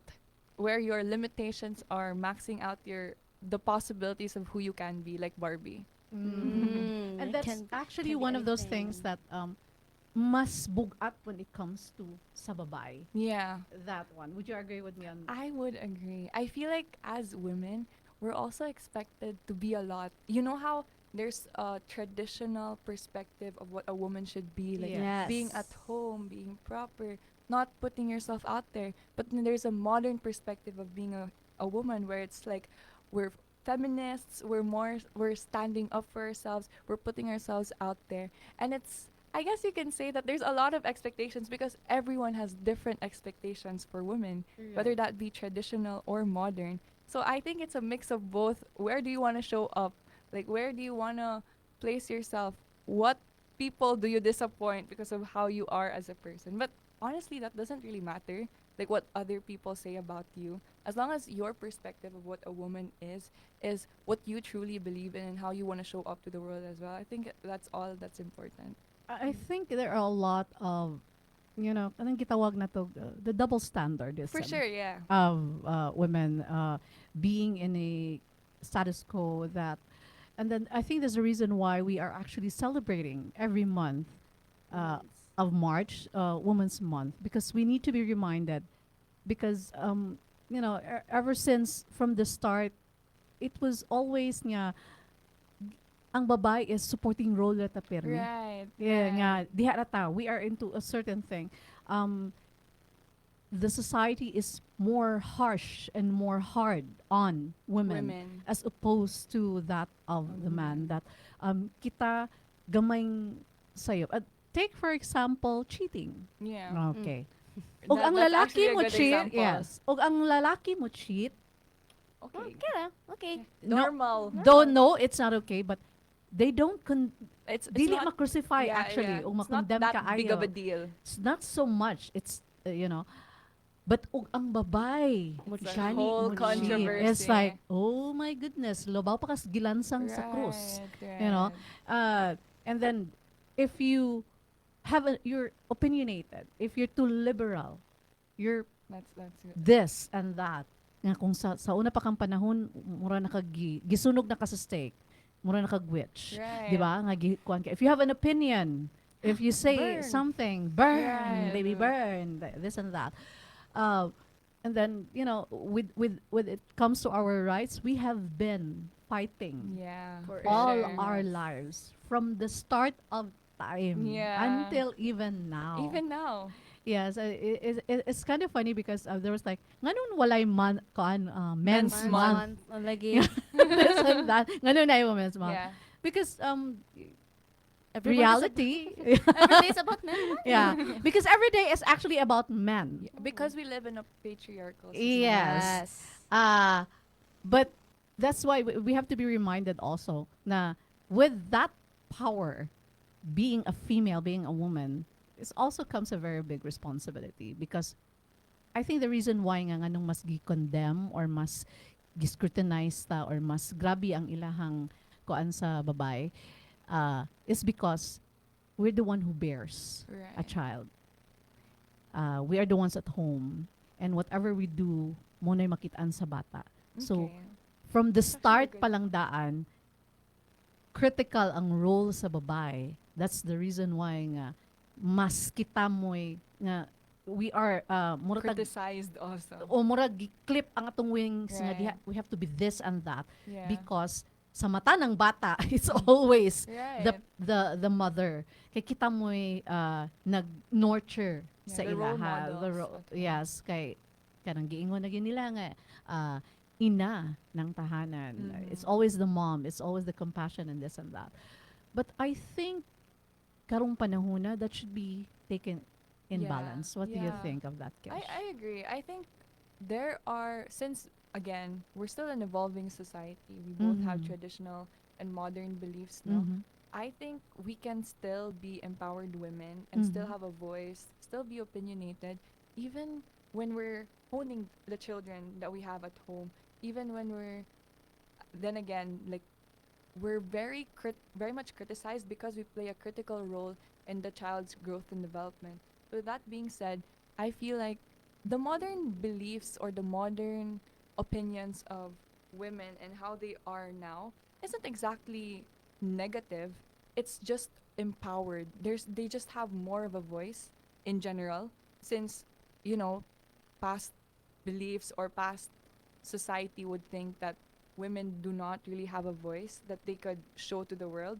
where your limitations are, maxing out the possibilities of who you can be, like Barbie. And that's actually one of those things that mas bugat when it comes to sa babae. Yeah, That one. Would you agree with me on I would agree. I feel like as women, we're also expected to be a lot. You know how there's a traditional perspective of what a woman should be, like Yes. being at home, being proper, not putting yourself out there. But then there's a modern perspective of being a woman where it's like we're feminists, we're standing up for ourselves, we're putting ourselves out there. And it's I guess you can say that there's a lot of expectations because everyone has different expectations for women, whether that be traditional or modern. So I think it's a mix of both. Where do you want to show up? Like where do you want to place yourself. What people do you disappoint because of how you are as a person? But honestly, that doesn't really matter. Like what other people say about you, as long as your perspective of what a woman is what you truly believe in and how you want to show up to the world as well. I think that's all that's important. I think there are a lot of, anong gitawag na to, the double For standardism sure, yeah. of women being in a status quo that, and then I think there's a reason why we are actually celebrating every month uh, Women's. of March, Women's Month, because we need to be reminded, because ever since from the start, it was always nga ang babae is supporting role rata pirmi. Right. Yeah, nga Right. diha rata we are into a certain thing. Um, the society is more harsh and more hard on women Women. as opposed to that of the man, that kita gamay sayo. Take for example cheating. Yeah. Okay. Og ang That's lalaki actually a mo good cheat, example. yes. Og ang lalaki mo cheat, Okay. Okay lang. Okay. Normal. don't know it's not okay, but they don't It's dili not, ma-crucify actually o It's not ma-condemn that ka big of a ayo. deal. It's not so much. It's but og ang babay It's a gani whole mo cheat. controversy. It's like, oh my goodness, lobaw pa kas gilansang sa krus. Right. You know, and then if you you're opinionated, if you're too liberal, you're That's good. this and that. Nga kung sa una pa kang panahon, mura na gisunog na ka sa steak, mura na kag-witch. Right. Di ba? Nga kuan ka. If you have an opinion, if you say Burn. something, burn, Right. baby, burn, this and that. Uh, and then, with it comes to our rights, we have been fighting Yeah. For all sure. our lives from the start of time Yeah. until even now. Even now. Yes, it's kind of funny because there was like, ngayon walay men's Men's month. Lagi. This and that. Ngayon na yung men's month. Yeah. Because Everybody's reality, Every day is about men. yeah, because every day is actually about men. Because we live in a patriarchal society. Yes. But that's why we have to be reminded also na with that power, being a female, being a woman, it also comes a very big responsibility, because I think the reason why nga nung mas gi-condemn or mas gi-scrutinize ta or mas grabe ang ilahang kuan sa babae is because we're the one who bears Right. a child. We are the ones at home, and whatever we do, muna'y makitaan sa bata. So, Okay. from the That's actually start good. palang daan, critical ang role sa babae. That's the reason why nga mas kita mo'y nga we are mura tag Criticized also. o mura gi-clip ang atong wings nga Right. we have to be this and that, Yeah. because sa mata ng bata it's always right. the mother. Kay kita mo'y nag-nurture Yeah, sa the role ilaha. models at home. Yes, kay kanang giingon na gyud nila nga ina ng tahanan. Mhm. It's always the mom, it's always the compassion and this and that. But I think karong panahon na that should be taken in Yeah, balance. What do you yeah. think of that, Kish? I agree. I think there are, since again we're still an evolving society, we both have Mhm. traditional and modern beliefs now. Mhm. I think we can still be empowered women and still Mhm. have a voice, still be opinionated, even when we're holding the children that we have at home, even when we're, then again, like, we're very much criticized because we play a critical role in the child's growth and development. So with that being said, I feel like the modern beliefs or the modern opinions of women and how they are now isn't exactly negative. It's just empowered. They just have more of a voice in general, since, you know, past beliefs or past society would think that women do not really have a voice that they could show to the world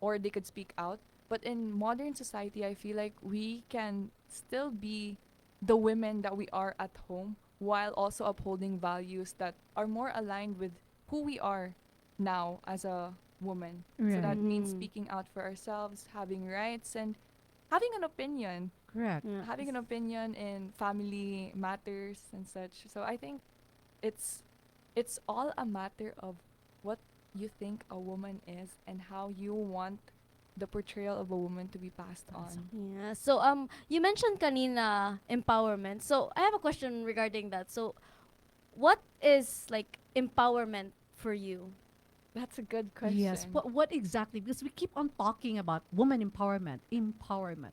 or they could speak out. But in modern society, I feel like we can still be the women that we are at home while also upholding values that are more aligned with who we are now as a woman. So that Right. means Mm. speaking out for ourselves, having rights, and having an opinion. Correct. Yeah. Having an opinion in family matters and such. So I think it's all a matter of what you think a woman is and how you want the portrayal of a woman to be passed on. Yeah. So you mentioned kanina empowerment. So I have a question regarding that. So what is like empowerment for you? That's a good Yes. question. What exactly? Because we keep on talking about woman empowerment, empowerment.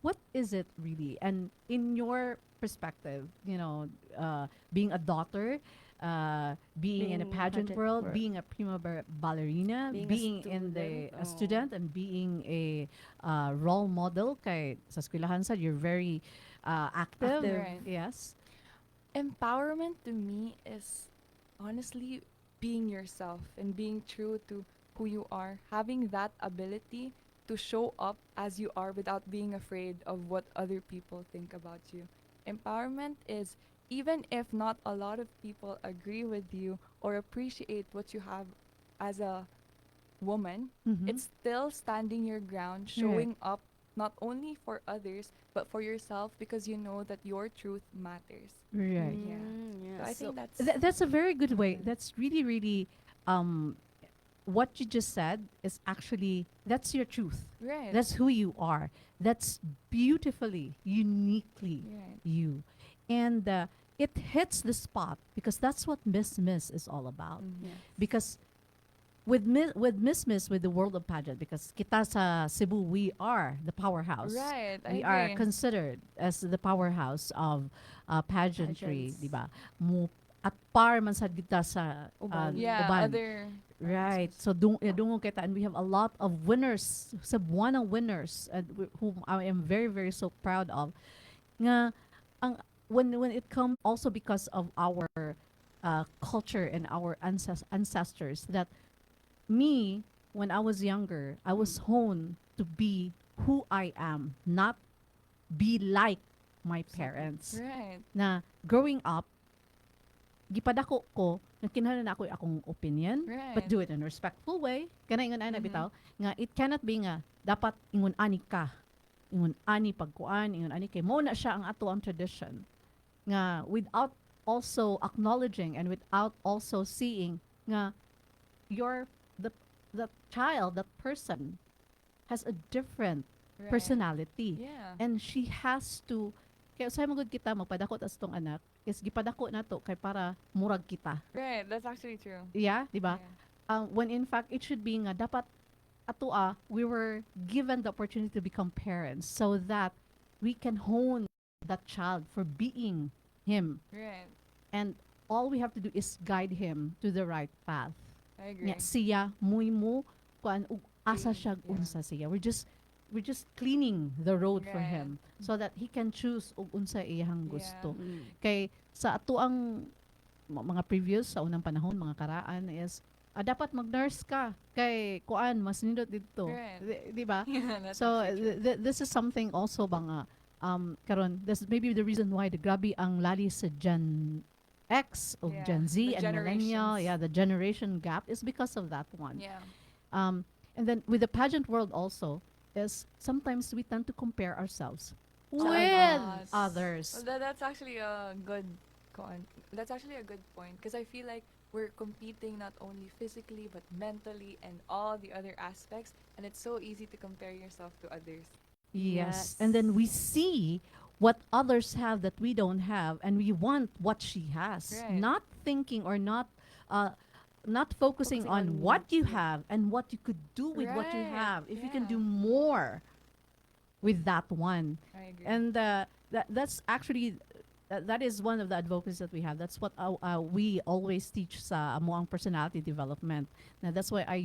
What is it really? And in your perspective, being a daughter, being in a Being in pageant pageant world, world, being a prima ballerina, being a being in student. a student, and being a role model. Kay sa eskwelahan sa, you're very active. Active. Right. Yes. Empowerment to me is honestly being yourself and being true to who you are, having that ability to show up as you are without being afraid of what other people think about you. Empowerment is even if not a lot of people agree with you or appreciate what you have as a woman, Mm-hmm. it's still standing your ground, Right. showing up not only for others but for yourself because you know that your truth matters. Right. Yeah. So Yeah. I So think that's That's a very good way. important. That's really, really, um, what you just said is actually, that's your truth. Right. That's who you are. That's beautifully, uniquely Right. you. And it hits the spot because that's what Miss is all about. Mhm. yeah. Because with Miss with the world of pageant, because kita sa Cebu, we are the powerhouse. Right. I We are agree. considered as the powerhouse of pageantry, Pageants. di ba? Mo at par man sad kita sa Uban. Yeah. uban. Other Right. provinces. So dungo kita, and we have a lot of winners, Cebuana winners, and whom I am very very so proud of. Nga ang when it comes also because of our culture and our ancestors, that me, when I was younger, I was honed to be who I am, not be like my parents. Right. Na growing up, gipadako ko nga kinahanglan na ako akong opinion, but Right. do it in a respectful way. Kana ingon ana Mhm. bitaw nga it cannot be nga dapat ingon ani ka. Ingon ani pagkuan, ingon ani kay mo na siya ang ato ang tradition. Nga without also acknowledging and without also seeing nga your the child, that person has a different Right. personality, Yeah. and she has to, kaya usahay magud kita magpadako tas tong anak is gipadako nato kay para murag kita, Right. That's actually true. yeah, di ba? Yeah. When in fact it should be nga dapat ato we were given the opportunity to become parents so that we can hone that child for being him, Right. and all we have to do is guide him to the right path. I agree. Nga siya muy mo kuan ug asa siya ug Yeah. unsa siya. We're just cleaning the road for Right. him so that he can choose ug unsa iyang gusto. Mm. Kay sa ato ang mga previous sa unang panahon, mga karaan is dapat mag-nurse ka kay kuan mas nindot dito. Right. Di ba? Yeah. That's So actually true. this is something also ba nga karon, this maybe the reason why the grabe ang lali sa Gen X of Yeah, Gen Z the and millennial, generations. yeah, the generation gap is because of that one. Yeah. And then with the pageant world also is sometimes we tend to compare ourselves Sa with others. others. Well, that's actually a good that's actually a good point because I feel like we're competing not only physically but mentally and all the other aspects, and it's so easy to compare yourself to others. Yes. And then we see what others have that we don't have, and we want what she has. Right. Not thinking or not focusing on what you have and what you could do with what you Right. have. If you can Yeah. do more with that one. I agree. And that's actually that is one of the advocacies that we have. That's what we always teach sa amuang personality development. Now that's why I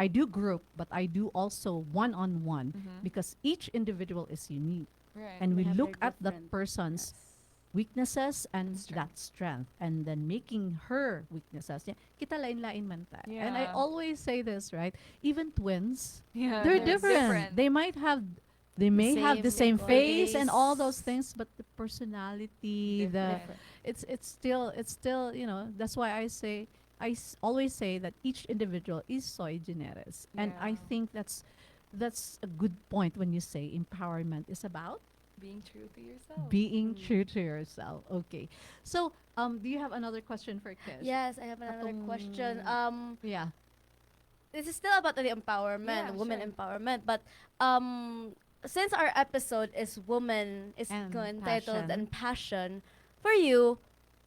do group, but I do also one-on-one Mhm. because each individual is unique, Right. and we They have look their at that different- person's yes. weaknesses and Strength. that strength, and then making her weaknesses. Yeah, kita lain-lain man ta. And I Yeah. always say this, right? Even twins, Yeah, they're they're different. They may have the same face and all those things, but the personality, the Different. it's still that's why I say always say that each individual is sui generis, and I Yeah. think that's a good point when you say empowerment is about being true to yourself. Being true to yourself. Okay. So, do you have another question for Kish? Yes, I have another question. Atong- Yeah. This is still about the empowerment, Yeah, women sure. empowerment, but um, since our episode is woman is And entitled passion. and passion, for you,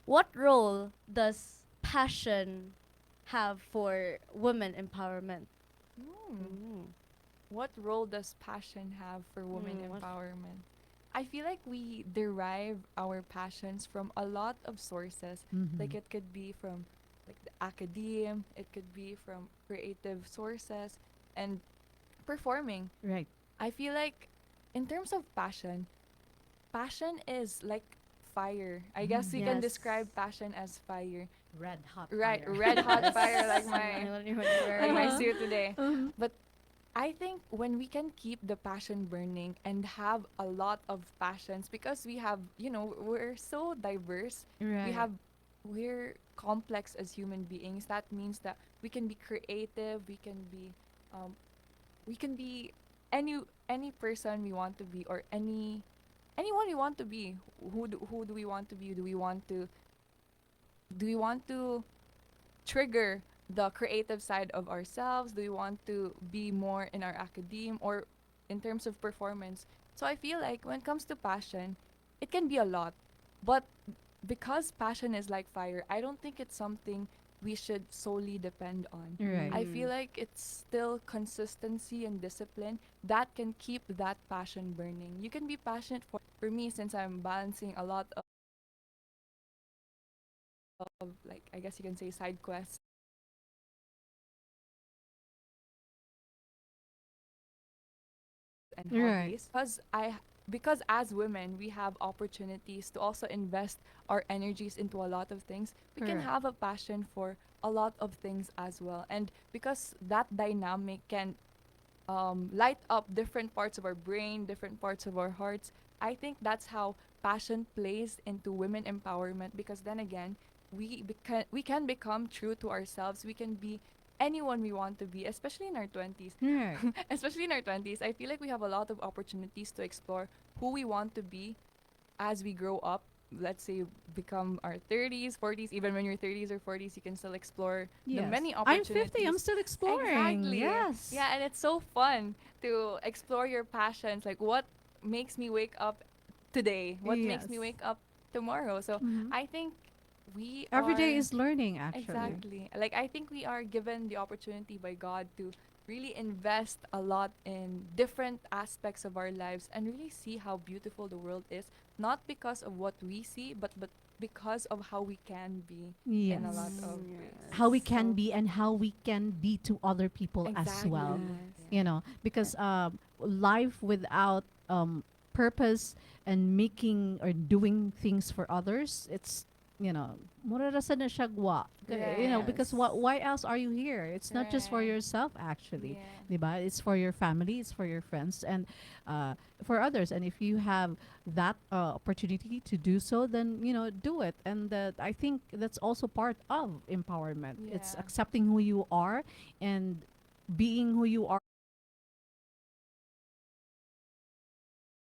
what role does passion have for women empowerment? Hmm. Mm. What role does passion have for women What? empowerment? I feel like we derive our passions from a lot of sources. Mm-hmm. Like it could be from like the academe, it could be from creative sources and performing. Right. I feel like in terms of passion, passion is like fire. I guess we can Yes. describe passion as fire. Red hot Right, fire. red hot fire like I my know what you're like my wearing. suit today. Mhm. But I think when we can keep the passion burning and have a lot of passions because we have, we're so diverse. We Right. have we're complex as human beings. That means that we can be creative, um we can be any person we want to be or anyone we want to be. Who do we want to be? Do we want to trigger the creative side of ourselves? Do we want to be more in our academe or in terms of performance? So I feel like when it comes to passion, it can be a lot. But because passion is like fire, I don't think it's something we should solely depend on. Right. I feel like it's still consistency and discipline that can keep that passion burning. You can be passionate for me since I'm balancing a lot of like I guess you can say side quests and Right. hobbies because as women we have opportunities to also invest our energies into a lot of things. We can Correct. have a passion for a lot of things as well, and because that dynamic can light up different parts of our brain, different parts of our hearts. I think that's how passion plays into women empowerment because then again, we can become true to ourselves. We can be anyone we want to be, especially in our 20s. Right. Especially in our 20s, I feel like we have a lot of opportunities to explore who we want to be as we grow up. Let's say become our 30s, 40s, even when you're 30s or 40s, you can still explore the Yes. many I'm 50. I'm opportunities. still exploring. Exactly. Yes. Yeah, and it's so fun to explore your passions. Like what makes me wake up today? What makes Yes. me wake up tomorrow? So Mhm. I think we Every day are is learning, actually. exactly. Like I think we are given the opportunity by God to really invest a lot in different aspects of our lives and really see how beautiful the world is, not because of what we see, but because of how we can be in a lot Yes. of ways. How we Yes. can So be and how we can be to other people as well. Exactly. yes. You know, because life without purpose and making or doing things for others, it's, mura ra sa na siya gwa. Because Yes. why else are you here? It's not just for Right. yourself, actually. Yeah. Diba? It's for your family, it's for your friends, and for others. And if you have that opportunity to do so, then, do it. And I think that's also part of empowerment. It's Yeah. accepting who you are and being who you are